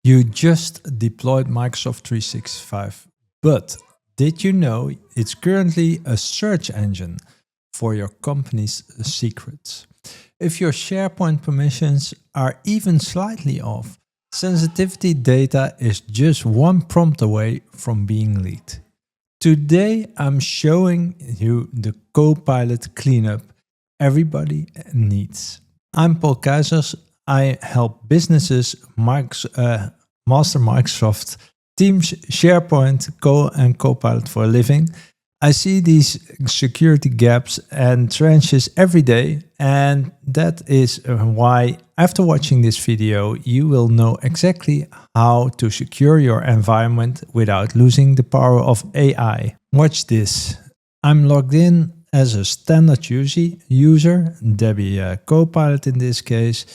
You just deployed Microsoft 365, but did you know it's currently a search engine for your company's secrets? If your SharePoint permissions are even slightly off, sensitivity data is just one prompt away from being leaked. Today I'm showing you the Copilot cleanup everybody needs. I'm Paul Keijzers. I help businesses master Microsoft Teams, SharePoint, and Copilot for a living. I see these security gaps and trenches every day, and that is why after watching this video you will know exactly how to secure your environment without losing the power of AI. Watch this. I'm logged in as a standard user, Debbie Copilot in this case.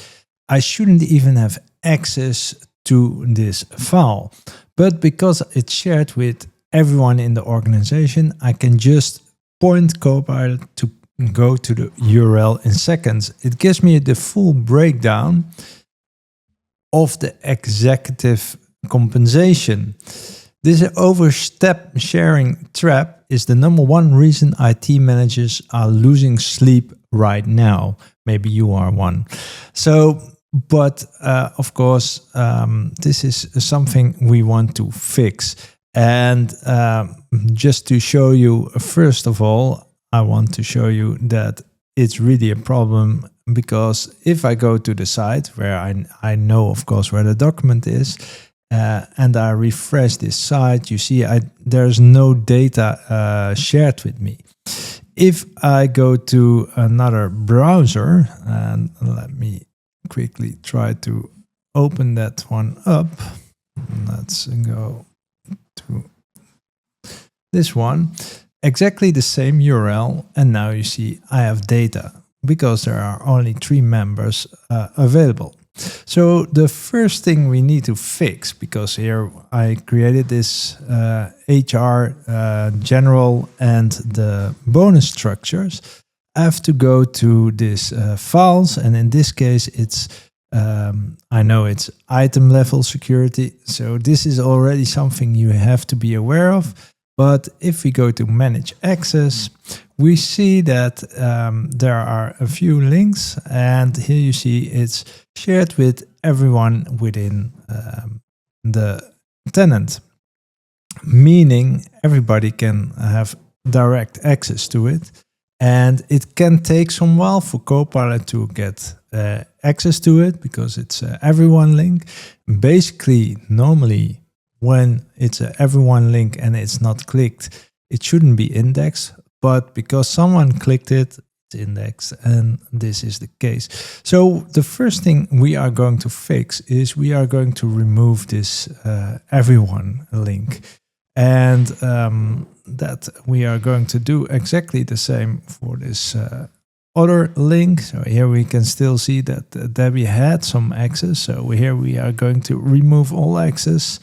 I shouldn't even have access to this file, but because it's shared with everyone in the organization, I can just point Copilot to go to the URL in seconds. It gives me the full breakdown of the executive compensation. This oversharing trap is the #1 reason IT managers are losing sleep right now. Maybe you are one. But of course, this is something we want to fix. And just to show you, first of all, I want to show you that it's really a problem, because if I go to the site where I know, of course, where the document is, and I refresh this site, you see there's no data shared with me. If I go to another browser, and let me quickly try to open that one up. Let's go to this one. Exactly the same URL, and now you see I have data because there are only 3 members available. So the first thing we need to fix, because here I created this HR general and the bonus structures, I have to go to this files, and in this case it's I know it's item level security, so this is already something you have to be aware of. But if we go to manage access, we see that there are a few links, and here you see it's shared with everyone within the tenant, meaning everybody can have direct access to it. And it can take some while for Copilot to get access to it, because it's an everyone link. Basically, normally when it's an everyone link and it's not clicked, it shouldn't be indexed. But because someone clicked it, it's indexed, and this is the case. So the first thing we are going to fix is we are going to remove this everyone link. And that we are going to do exactly the same for this other link. So here we can still see that Debbie had some access. So here we are going to remove all access.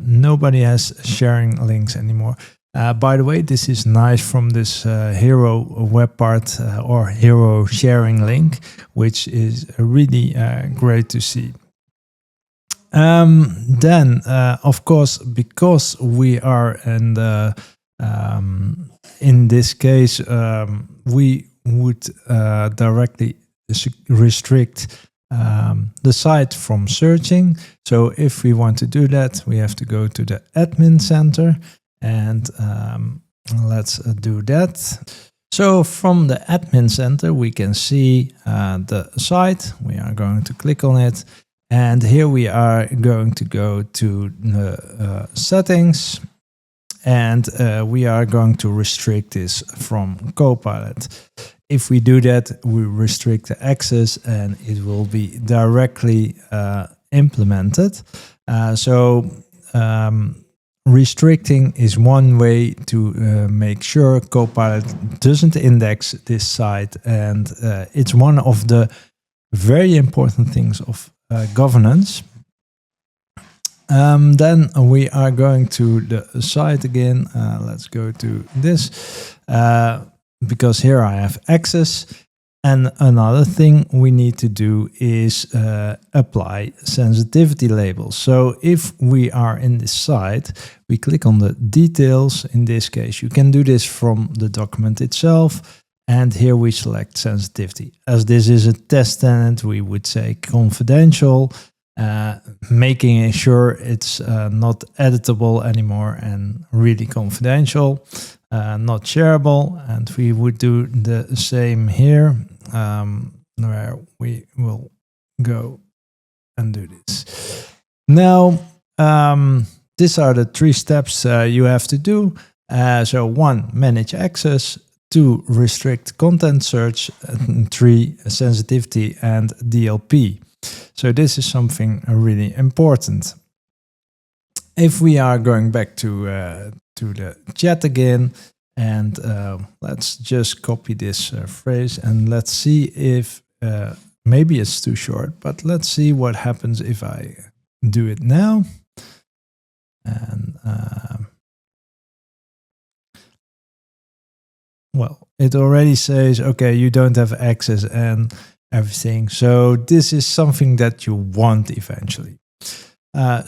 Nobody has sharing links anymore. By the way, this is nice from this hero web part or hero sharing link, which is really great to see. Then, of course, because we are in this case, we would directly restrict the site from searching. So if we want to do that, we have to go to the admin center, and let's do that. So from the admin center, we can see the site. We are going to click on it. And here we are going to go to the settings, and we are going to restrict this from Copilot. If we do that, we restrict the access and it will be directly implemented. Restricting is one way to make sure Copilot doesn't index this site, and it's one of the very important things of governance. Then we are going to the site again. Let's go to this, because here I have access. And another thing we need to do is apply sensitivity labels. So if we are in this site, we click on the details. In this case, you can do this from the document itself. And here we select sensitivity. As this is a test tenant, we would say confidential, making sure it's not editable anymore and really confidential. Not shareable, and we would do the same here, where we will go and do this. Now, these are the 3 steps you have to do. So 1, manage access, 2, restrict content search, and 3, sensitivity and DLP. So this is something really important. If we are going back to the chat again, and let's just copy this phrase, and let's see if maybe it's too short, but let's see what happens if I do it now. And well, it already says, okay, you don't have access and everything. So this is something that you want eventually.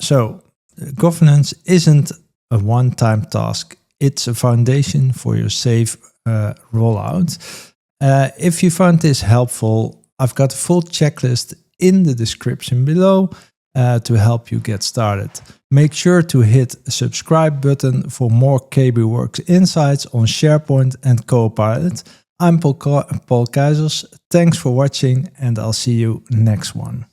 So governance isn't a one-time task. It's a foundation for your safe rollout. If you found this helpful, I've got a full checklist in the description below to help you get started. Make sure to hit the subscribe button for more KbWorks insights on SharePoint and Copilot. I'm Paul Keijzers. Thanks for watching, and I'll see you next one.